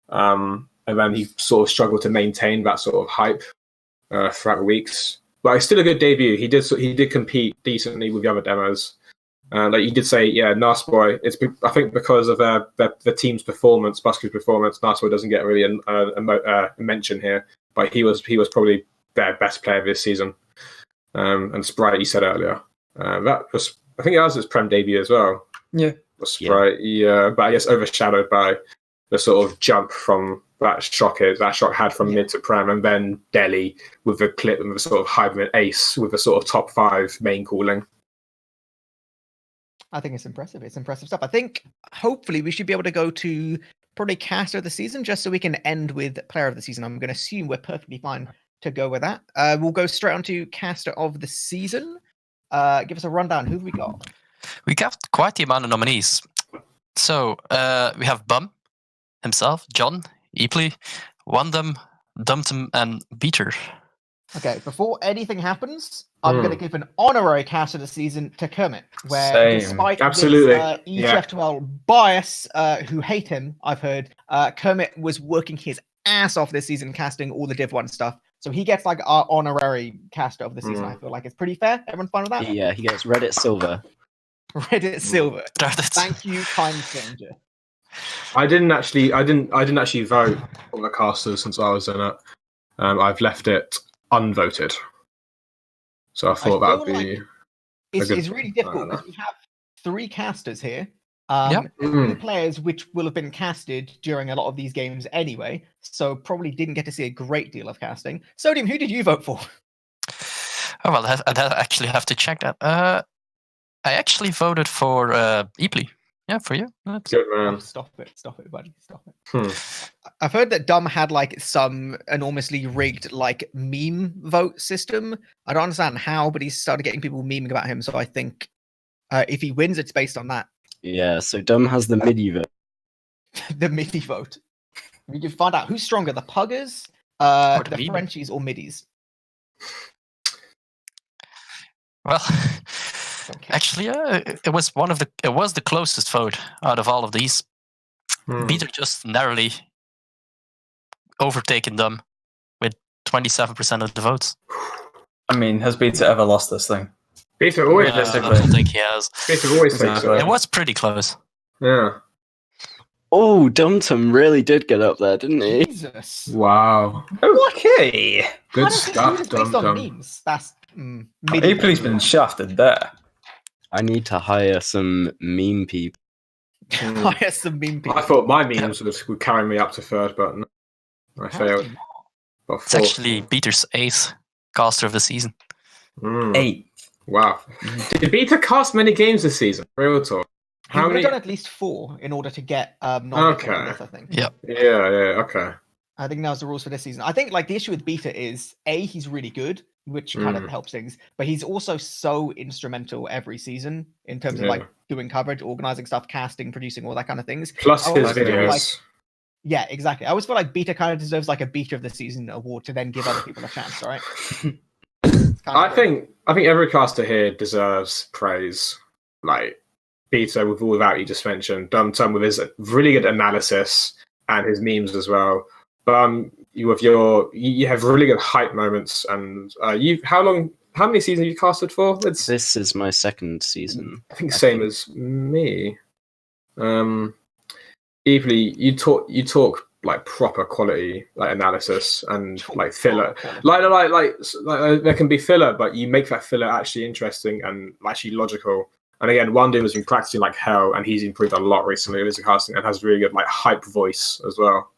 and then he sort of struggled to maintain that sort of hype throughout the weeks. But it's still a good debut. He did compete decently with the other demos. Like you did say, yeah, Nasboy. I think because of the team's performance, Buskey's performance, Nasboy doesn't get really a mention here. But he was probably their best player this season. And Sprite, you said earlier, that was I think that was his Prem debut as well. Yeah, Sprite, yeah, but I guess overshadowed by the sort of jump from that Shock had from mid to Prem, and then Delhi with the clip and the sort of hybrid Ace with the sort of top 5 main calling. I think it's impressive. It's impressive stuff. I think hopefully we should be able to go to probably caster of the season just so we can end with player of the season. I'm going to assume we're perfectly fine to go with that. We'll go straight on to caster of the season. Give us a rundown. Who have we got? We got quite the amount of nominees. So we have Bum himself, John, eepily, Wandum, Dumtum, and Beater. Okay, before anything happens, I'm going to give an honorary cast of the season to Kermit, where despite this ETF2L bias, who hate him, I've heard, Kermit was working his ass off this season casting all the Div 1 stuff. So he gets like our honorary caster of the season. I feel like it's pretty fair. Everyone fine with that? Yeah, he gets Reddit Silver. Reddit Silver. Thank you, kind stranger. I didn't actually vote on the casters since I was in it. I've left it unvoted. So I thought that would be. It's really difficult because we have 3 casters here. 2 players which will have been casted during a lot of these games anyway, so probably didn't get to see a great deal of casting. Sodium, who did you vote for? Oh well, I'd actually have to check that. I actually voted for eepily. Yeah, for you. Good man. Stop it, buddy. Stop it. I've heard that Dom had like some enormously rigged like meme vote system. I don't understand how, but he's started getting people memeing about him. So I think if he wins, it's based on that. Yeah, so Dom has the MIDI vote. The MIDI vote. We can find out who's stronger, the Puggers, the Frenchies, or MIDIs. Well, actually, it was the closest vote out of all of these. Beater just narrowly overtaken them with 27% of the votes. I mean, has Beater ever lost this thing? Beater always. I don't think he has. Beater always thinks so. It was pretty close. Yeah. Oh, Dumtum really did get up there, didn't he? Jesus. Wow. Okay. Good stuff, based on Dumtum. memes. That's eepily's been shafted there. I need to hire some meme people. Hire some meme people. I thought my memes would carry me up to 3rd, but no, I failed. It's actually Beater's 8th caster of the season. 8. Wow. Did Beater cast many games this season? Real talk. He would have done at least 4 in order to get knowledge on this, I think. Yeah, okay. I think that was the rules for this season. I think like the issue with Beta is he's really good, which kind of helps things, but he's also so instrumental every season in terms of like doing coverage, organizing stuff, casting, producing, all that kind of things. Plus his videos. Yeah, exactly. I always feel like Beta kind of deserves like a Beta of the Season award to then give other people a chance, right? I think every caster here deserves praise. Like Beta with all that you just mentioned, Dumtum with his really good analysis and his memes as well. You have really good hype moments, and how many seasons have you casted for? This is my 2nd season. I think same as me. Eepily, you talk like proper quality, like analysis and like filler. Like there can be filler, but you make that filler actually interesting and actually logical. And again, Wandoom has been practicing like hell, and he's improved a lot recently with his casting and has really good like hype voice as well.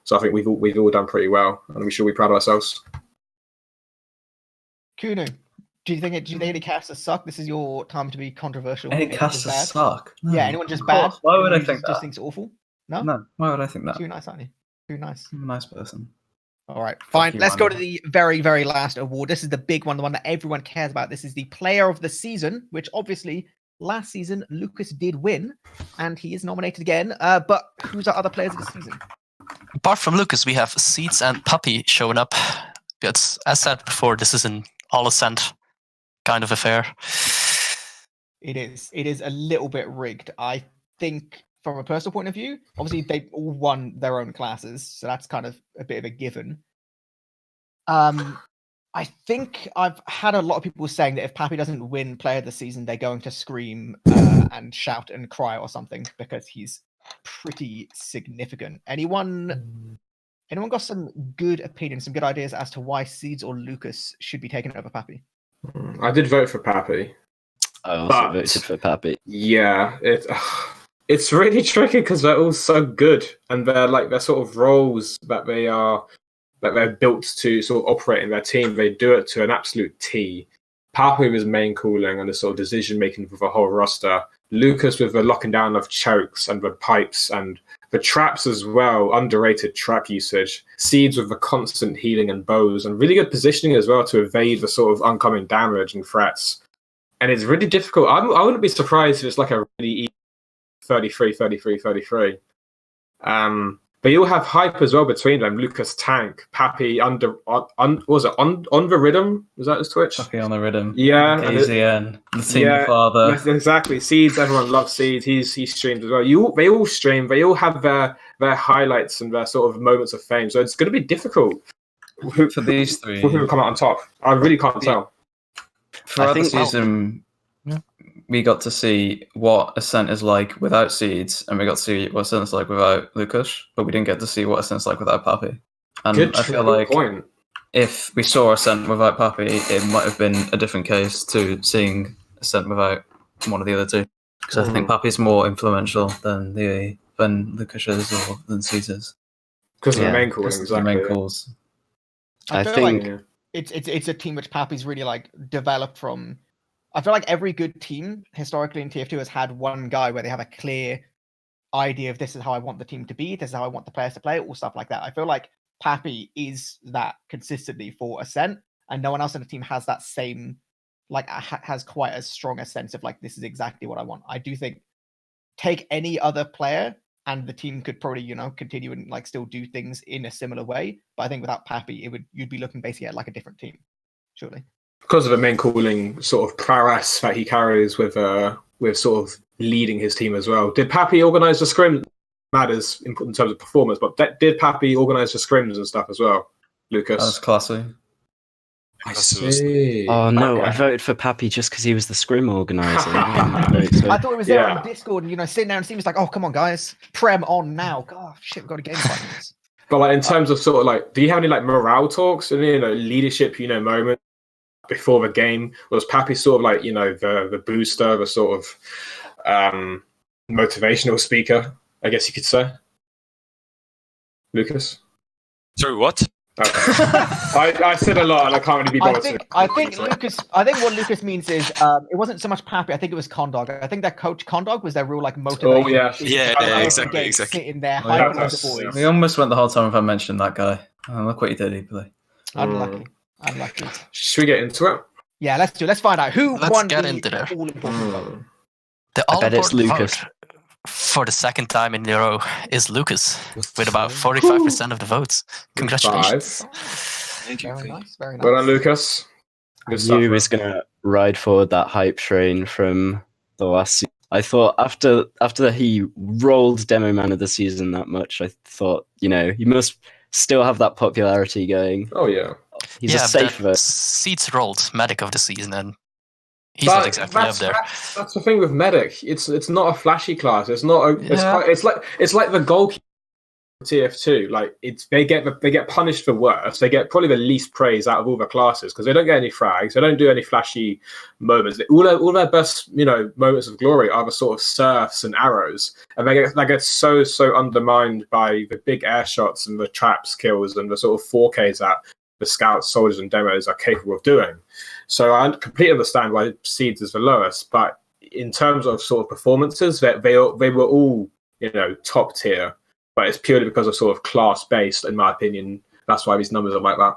So I think we've all done pretty well, and we should be proud of ourselves. Counou, do you think any casters suck? This is your time to be controversial. Any Anyone just casters bad? suck? No. Yeah, anyone just bad? Why would I Anyone think just that? thinks awful? No? No, why would I think that? Too nice, aren't you? Too nice. I'm a nice person. All right, fine. you, Let's go to Wanda. the very, very last award. This is the big one, the one that everyone cares about. This is the Player of the Season, which obviously last season Lucas did win, and he is nominated again. But who's our other players of the season? Apart from Lucas, we have Seeds and Puppy showing up. It's, as said before, this is an all ascent kind of affair. It is. It is a little bit rigged. I think from a personal point of view, obviously they all won their own classes, so that's kind of a bit of a given. I think I've had a lot of people saying that if Pappy doesn't win Player of the Season, they're going to scream and shout and cry or something because he's pretty significant. Anyone got some good opinions, some good ideas as to why Seeds or Lucas should be taken over Pappy? I did vote for Pappy. I also voted for Pappy. Yeah, it's really tricky because they're all so good, and they're sort of roles that they're built to sort of operate in their team. They do it to an absolute T. Pappy with his main calling and the sort of decision making for the whole roster. Lucas with the locking down of chokes and the pipes and the traps as well, underrated trap usage. Seeds with the constant healing and bows and really good positioning as well to evade the sort of oncoming damage and threats. And it's really difficult. I wouldn't be surprised if it's like a really easy 33. But you'll have hype as well between them. LUKASTANK, Pappy, on the rhythm? Was that his Twitch? Pappy on the rhythm. Yeah. KZN, the team father. Exactly. Seeds, everyone loves Seeds. He streams as well. They all stream. They all have their highlights and their sort of moments of fame. So it's going to be difficult For these three. who will come out on top. I really can't tell. Throughout the season, we got to see what Ascent is like without Seeds, and we got to see what Ascent is like without Lucas, but we didn't get to see what Ascent's like without Pappy. And I feel like if we saw Ascent without Pappy, it might have been a different case to seeing Ascent without one of the other two. Because I think Pappy's more influential than Lucas is or than Seeds is. Because of the main calling, The main calls. I feel think like it's a team which Pappy's really like developed from. I feel like every good team historically in TF2 has had one guy where they have a clear idea of this is how I want the team to be, this is how I want the players to play, or stuff like that. I feel like Pappy is that consistently for Ascent, and no one else in the team has that same, like, has quite as strong a sense of like, this is exactly what I want. I do think take any other player and the team could probably, continue and like still do things in a similar way. But I think without Pappy, you'd be looking basically at like a different team, surely. Because of the main calling sort of prowess that he carries with sort of leading his team as well. Did Pappy organise the scrim? Matters in terms of performance, but did Pappy organise the scrims and stuff as well, Lucas? That was classy. I see. Oh no, I voted for Pappy just because he was the scrim organizer. I thought it was there on Discord, and sitting there and seeing, like, oh come on guys, Prem on now. God, shit, we've got a game fight. But like in terms of sort of like, do you have any like morale talks and leadership moments before the game? Was Pappy sort of like the booster, the sort of motivational speaker, I guess you could say? Lucas? Sorry, what? Okay. I said a lot and I can't really be bothered. I think what Lucas means is it wasn't so much Pappy, I think it was Condog. I think that coach Condog was their real like motivation. Oh yeah. Yeah, exactly. Sitting there, hyping up the boys. We almost went the whole time if I mentioned that guy. Look what you did, eepily. Unlucky. Should we get into it? Yeah, let's find out who won the all-important vote. The all-important Lucas. Vote for the second time in a row is Lucas with about 45% of the votes. Congratulations. Thank you. Very nice. Well done, Lucas. I knew he was going to ride forward that hype train from the last season. I thought after he rolled Demoman of the season that much, I thought, he must still have that popularity going. Oh, yeah. He's a safe vote. Seeds rolled Medic of the season, and he's not exactly up there. That's the thing with Medic. It's not a flashy class. It's not. It's like the goalkeeper TF2, like they get punished for worse. They get probably the least praise out of all the classes because they don't get any frags. They don't do any flashy moments. All their best moments of glory are the sort of surfs and arrows, and they get so undermined by the big air shots and the traps kills and the sort of 4Ks that the scouts, soldiers, and demos are capable of doing. So I completely understand why Seeds is the lowest, but in terms of sort of performances, they were all top tier. But it's purely because of sort of class based, in my opinion. That's why these numbers are like that.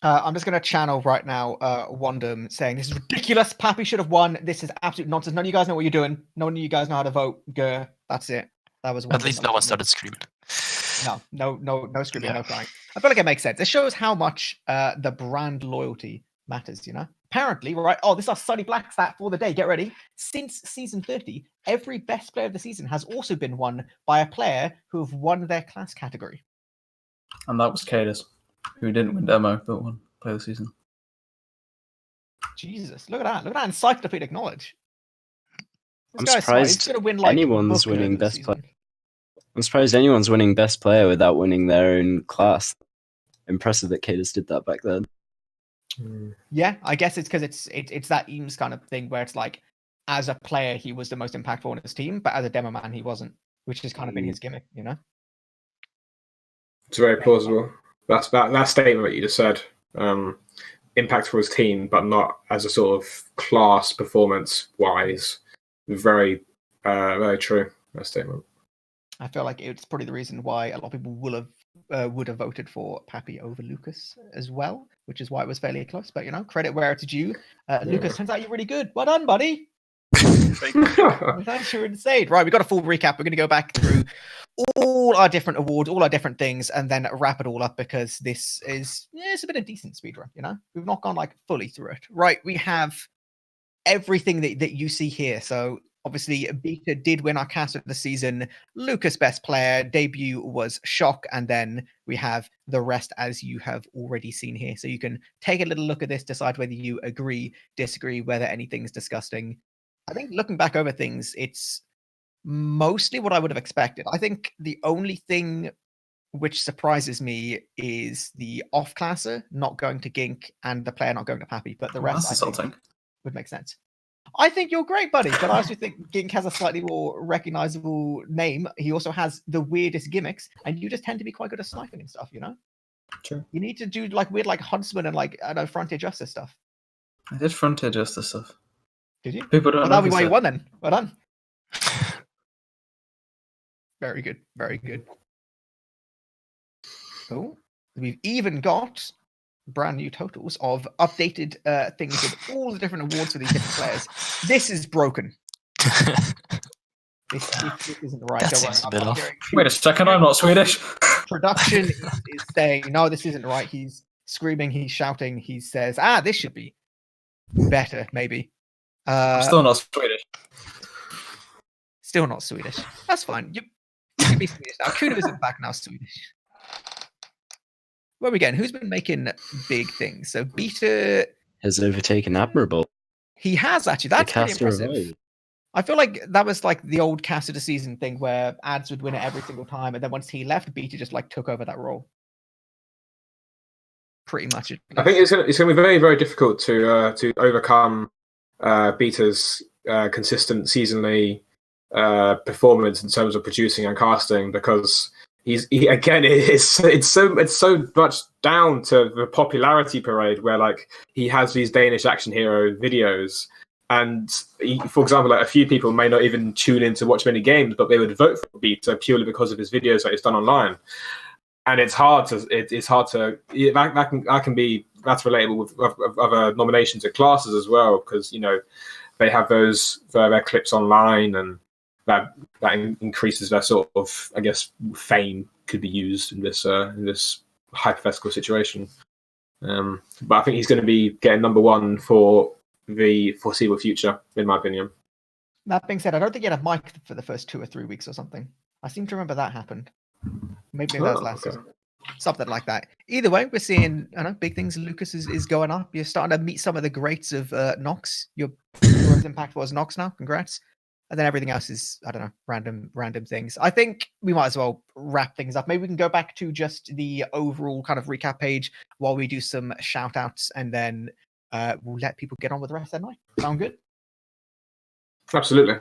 I'm just going to channel right now Wandum saying, this is ridiculous. Pappy should have won. This is absolute nonsense. None of you guys know what you're doing. None of you guys know how to vote. Grr. That's it. That was At least no one started screaming. No screaming, Yeah. no crying. I feel like it makes sense. It shows how much the brand loyalty matters, Apparently, right? Oh, this is our Sunny Black stat for the day. Get ready. Since season 30, every best player of the season has also been won by a player who have won their class category. And that was Cadus, who didn't win demo but won player of the season. Jesus, look at that. Look at that encyclopedic knowledge. I'm This guy's smart. He's surprised gonna win, like, anyone's Booker winning this best player. season. I'm surprised anyone's winning best player without winning their own class. Impressive that Cadus did that back then. Yeah, I guess it's because it's that Eames kind of thing where it's like, as a player, he was the most impactful on his team, but as a demo man, he wasn't, which has kind of been his gimmick, It's very plausible. That statement that you just said, impact for his team, but not as a sort of class performance wise. Very, very true. That statement. I feel like it's probably the reason why a lot of people would have voted for Pappy over Lucas as well, which is why it was fairly close. But credit where it's due. Lucas, turns out you're really good. Well done, buddy. You're insane. Right, we got a full recap. We're going to go back through all our different awards, all our different things, and then wrap it all up because this is it's a bit of decent speedrun. We've not gone like fully through it. Right, we have everything that you see here. So obviously, Beta did win our cast of the season. Lucas, best player. Debut was Shock. And then we have the rest as you have already seen here. So you can take a little look at this, decide whether you agree, disagree, whether anything's disgusting. I think looking back over things, it's mostly what I would have expected. I think the only thing which surprises me is the off-classer not going to Gink and the player not going to Pappy. But the rest, That's I think, insulting. would make sense. I think you're great, buddy, but I also think Gink has a slightly more recognizable name. He also has the weirdest gimmicks, and you just tend to be quite good at sniping and stuff, True. You need to do like weird Huntsman and Frontier Justice stuff. I did Frontier Justice stuff. Did you? People don't Well, know. that'll be why you won then. Well done. Very good. Very good. Cool. We've even got brand new totals of updated things with all the different awards for these different players. This is broken. This isn't right. That Don't seems worry, a bit I'm off. hearing- Wait a second, I'm not Swedish. Production is saying, no, this isn't right. He's screaming, he's shouting, he says, this should be better, maybe. I'm still not Swedish. Still not Swedish. That's fine. You can be Swedish now. Counou isn't back now Swedish. Where are we going? Who's been making big things? So Beta, Has overtaken Admirable. he has actually. That's The pretty caster of impressive. Void. I feel like that was like the old cast of the season thing where ads would win it every single time, and then once he left, Beta just took over that role. Pretty much. I think it's going to be very, very difficult to overcome Beta's consistent seasonally performance in terms of producing and casting because it's so much down to the popularity parade where he has these Danish action hero videos. And for example, a few people may not even tune in to watch many games, but they would vote for Beta purely because of his videos that he's done online. And that's relatable with other nominations at classes as well, because they have those their clips online, and that increases their sort of, I guess, fame could be used in this hypothetical situation. But I think he's going to be getting number one for the foreseeable future, in my opinion. That being said, I don't think he had a mic for the first 2 or 3 weeks or something. I seem to remember that happened. Maybe that was last season. Something like that. Either way, we're seeing big things. Lucas is going up. You're starting to meet some of the greats of Nox. You're as impactful as Nox now. Congrats. and then everything else is, I don't know, random things. I think we might as well wrap things up. Maybe we can go back to just the overall kind of recap page while we do some shout outs, and then we'll let people get on with the rest of their night. Sound good? Absolutely.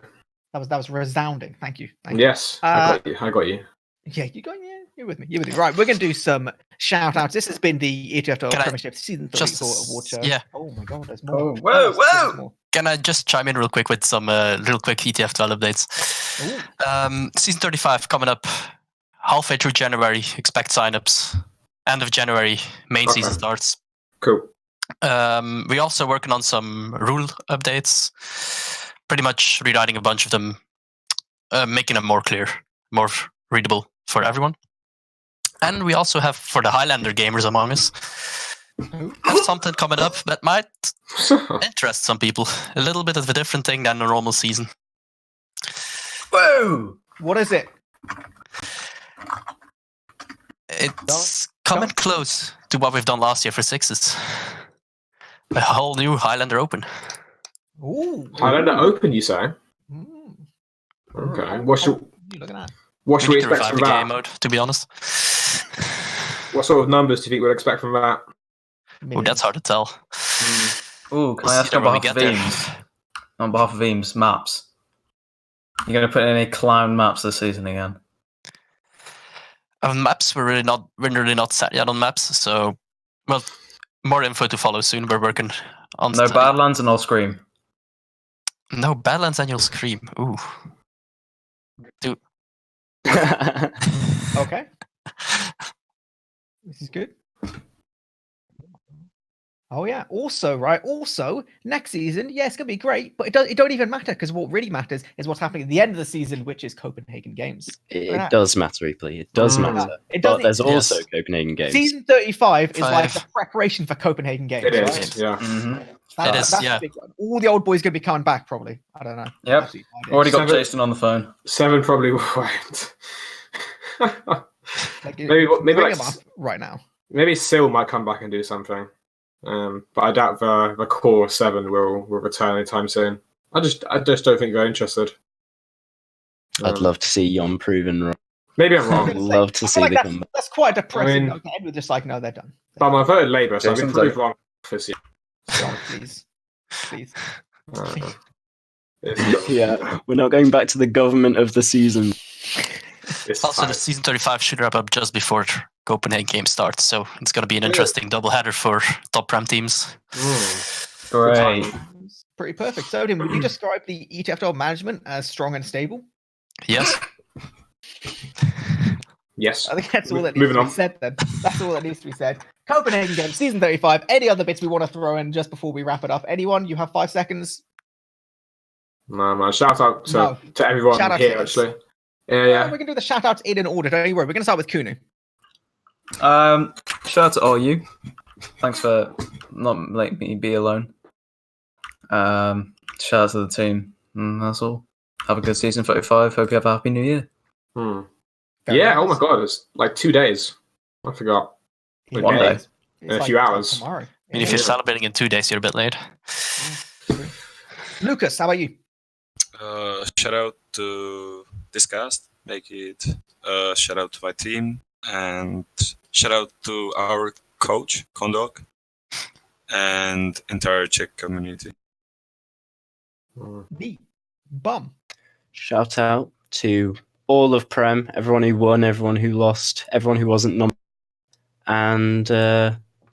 That was resounding. Thank you. Yes, I got you. Yeah, you're with me. You're with me. Right, we're going to do some shout outs. This has been the ETF2L Premiership Season 3 award show. Yeah. Oh my god, there's more. Whoa! More. Can I just chime in real quick with some real quick ETF2L updates? Season 35 coming up halfway through January. Expect signups. End of January, main season starts. Cool. We're also working on some rule updates. Pretty much rewriting a bunch of them, making them more clear, more readable for everyone. And we also have, for the Highlander gamers among us, have something coming up that might interest some people. A little bit of a different thing than a normal season. Whoa! What is it? It's coming close to what we've done last year for sixes. A whole new Highlander Open. Ooh. Highlander Open, you say? Mm. Okay. What should you looking at? we expect revive from the that? game mode, to be honest. What sort of numbers do you think we'll expect from that? Oh, that's hard to tell. Oh, can We'll I see ask that on when we behalf of get there. Eames? On behalf of Eames, maps. You're going to put in any clown maps this season again? Maps, we're really not set yet on maps, so well, more info to follow soon. We're working on No Badlands and no Scream. No Badlands Annual Scream. Ooh. Dude. Okay. This is good. Oh yeah. Also, next season, yeah, it's gonna be great, but it don't even matter, because what really matters is what's happening at the end of the season, which is Copenhagen Games. It does matter, eepily. It does matter. It does. But there's also Yes. Copenhagen Games. Season 35 is like Five. the preparation for Copenhagen Games. It is, right? yeah. Mm-hmm. It is, that's yeah. the big one. All the old boys gonna be coming back, probably. I don't know. Yep. Absolutely no idea. Already got 7 Jason on the phone. 7 probably won't. Like, maybe bring like them up right now. maybe Sil might come back and do something. But I doubt the core 7 will return anytime soon. I just don't think they're interested. I'd love to see Yohn proven wrong. Maybe I'm I wrong. was gonna love to I see feel like the that's, comeback. that's quite a depressing I mean- note to end with. Just like, no, they're done. But I voted Labour, so I've been Jason's proved like- wrong this year. So, please. It's, Yeah, we're not going back to the government of the season. it's Also, the tight. season 35 should wrap up just before Copenhagen game starts, so it's going to be an interesting doubleheader for top prem teams. Great. Pretty perfect. So, Tim, would you describe the ETF2L management as strong and stable? Yes. Yes. I think that's all that needs Moving to be on. said then. That's all that needs to be said. Copenhagen Games, season 35. Any other bits we want to throw in just before we wrap it up? Anyone? You have 5 seconds. No, man. Shout out No. to everyone Shout out here, to us. actually. Yeah. We can do the shout outs in an order. Don't you worry. We're going to start with Counou. Shout out to all you. Thanks for not letting me be alone. Shout out to the team. That's all. Have a good season 35. Hope you have a happy new year. Very Yeah, nice. oh my god, it's like 2 days. I forgot. It One is. day. It's In a few hours. Tomorrow. I mean, if you're celebrating in 2 days, you're a bit late. Lucas, how about you? Shout out to this cast. Make it shout out to my team, and shout out to our coach, Kondok, and entire Czech community. Me. Bum. Shout out to all of Prem, everyone who won, everyone who lost, everyone who wasn't nominated. And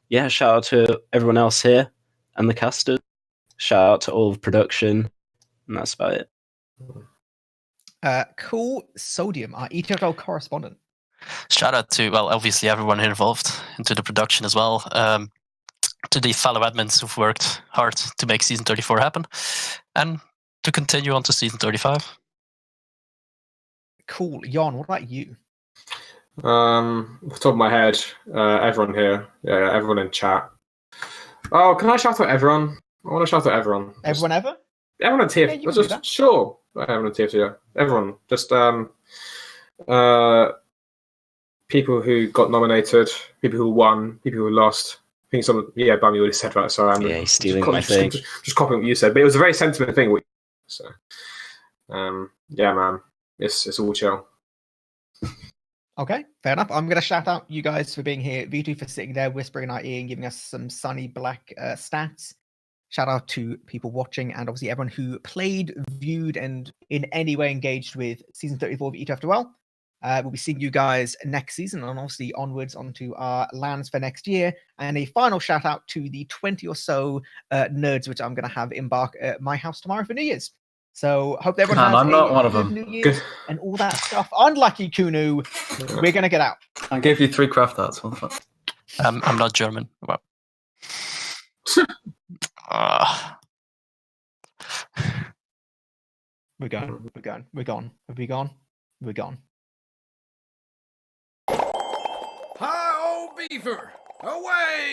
yeah, shout out to everyone else here and the casters. Shout out to all of production. And that's about it. Cool Sodium, our ETF2L correspondent. Shout out to, well, obviously everyone involved into the production as well. To the fellow admins who've worked hard to make season 34 happen, and to continue on to season 35. Cool. Yohn, what about you? Off the top of my head, everyone here. Yeah, everyone in chat. Oh, can I shout out everyone? I want to shout out everyone. Everyone ever? Everyone on TF. Yeah, you can do that. Sure. Everyone on TF. Yeah. Everyone. Just people who got nominated, people who won, people who lost. I think some. Yeah, Bum, you already said that. So I'm Yeah, he's stealing just, my thing. Just copying what you said, but it was a very sentiment thing. So Yeah, man, it's all chill. Okay, fair enough. I'm going to shout out you guys for being here. Viethoofd for sitting there, whispering in our ear and giving us some sunny black stats. Shout out to people watching and obviously everyone who played, viewed, and in any way engaged with Season 34 of ETF2L. We'll be seeing you guys next season and obviously onwards onto our lands for next year. And a final shout out to the 20 or so nerds which I'm going to have embark at my house tomorrow for New Year's. So hope everyone Man, has I'm not one of good them. New Year's and all that stuff. Unlucky counou, we're going to get out. I gave you 3 craft arts. What the fuck? I'm not German. Well. We're gone. We're gone. We're gone. Have we gone? We're gone. Hi, old beaver! Away!